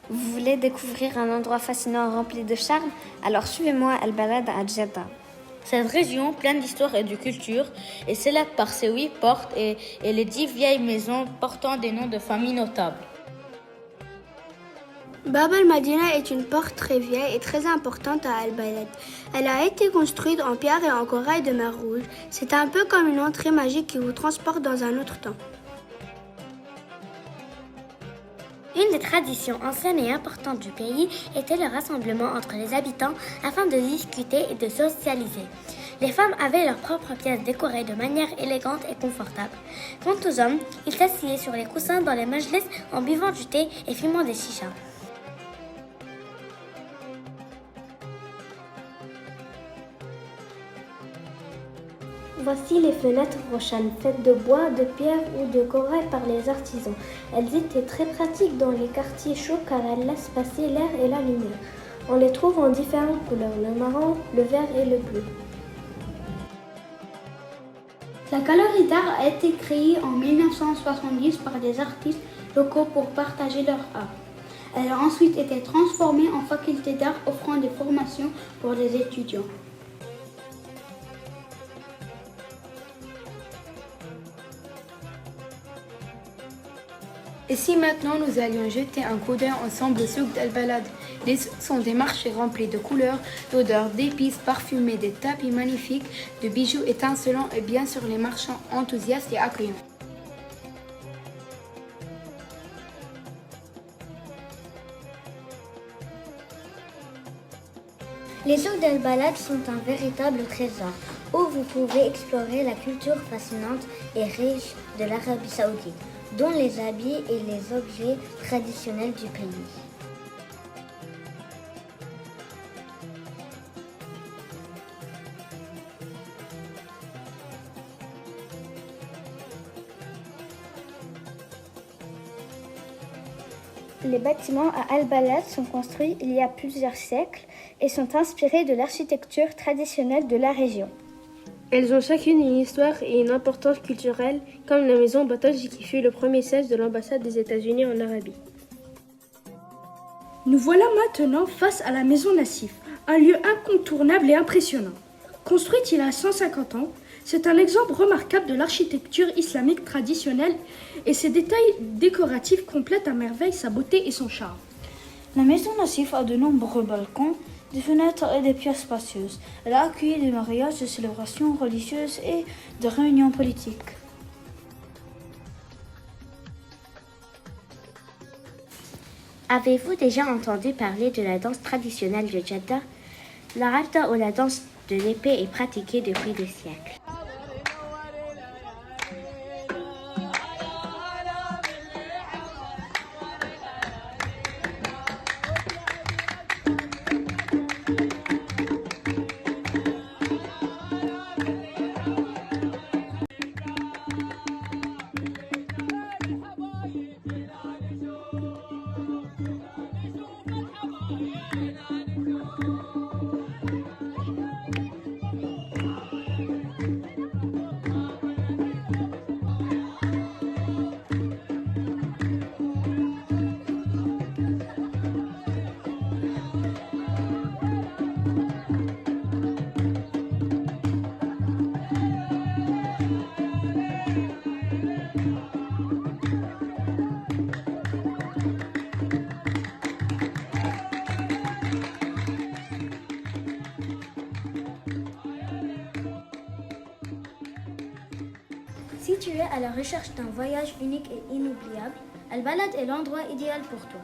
Vous voulez découvrir un endroit fascinant rempli de charme? Alors suivez-moi à Al-Balad à Jeddah. Cette région, pleine d'histoire et de culture, est célèbre par ses 8 portes et les 10 vieilles maisons portant des noms de familles notables. Bab al-Madina est une porte très vieille et très importante à Al-Balad. Elle a été construite en pierre et en corail de mer Rouge. C'est un peu comme une entrée magique qui vous transporte dans un autre temps. Une des traditions anciennes et importantes du pays était le rassemblement entre les habitants afin de discuter et de socialiser. Les femmes avaient leurs propres pièces décorées de manière élégante et confortable. Quant aux hommes, ils s'assiyaient sur les coussins dans les majlis en buvant du thé et fumant des chichas. Voici les fenêtres Roshan, faites de bois, de pierre ou de corail par les artisans. Elles étaient très pratiques dans les quartiers chauds car elles laissent passer l'air et la lumière. On les trouve en différentes couleurs, le marron, le vert et le bleu. La galerie d'art a été créée en 1970 par des artistes locaux pour partager leur art. Elle a ensuite été transformée en faculté d'art offrant des formations pour les étudiants. Et si maintenant nous allions jeter un coup d'œil ensemble au souk d'Al-Balad? Les souks sont des marchés remplis de couleurs, d'odeurs, d'épices parfumées, des tapis magnifiques, de bijoux étincelants et bien sûr les marchands enthousiastes et accueillants. Les souks d'Al-Balad sont un véritable trésor où vous pouvez explorer la culture fascinante et riche de l'Arabie Saoudite, dont les habits et les objets traditionnels du pays. Les bâtiments à Al-Balad sont construits il y a plusieurs siècles et sont inspirés de l'architecture traditionnelle de la région. Elles ont chacune une histoire et une importance culturelle, comme la maison Bataji qui fut le premier siège de l'ambassade des États-Unis en Arabie. Nous voilà maintenant face à la maison Nassif, un lieu incontournable et impressionnant. Construite il y a 150 ans, c'est un exemple remarquable de l'architecture islamique traditionnelle et ses détails décoratifs complètent à merveille sa beauté et son charme. La maison Nassif a de nombreux balcons, des fenêtres et des pièces spacieuses. Elle a accueilli des mariages, des célébrations religieuses et des réunions politiques. Avez-vous déjà entendu parler de la danse traditionnelle de Jeddah? La Rabta ou la danse de l'épée est pratiquée depuis des siècles. Si tu es à la recherche d'un voyage unique et inoubliable, Al-Balad est l'endroit idéal pour toi.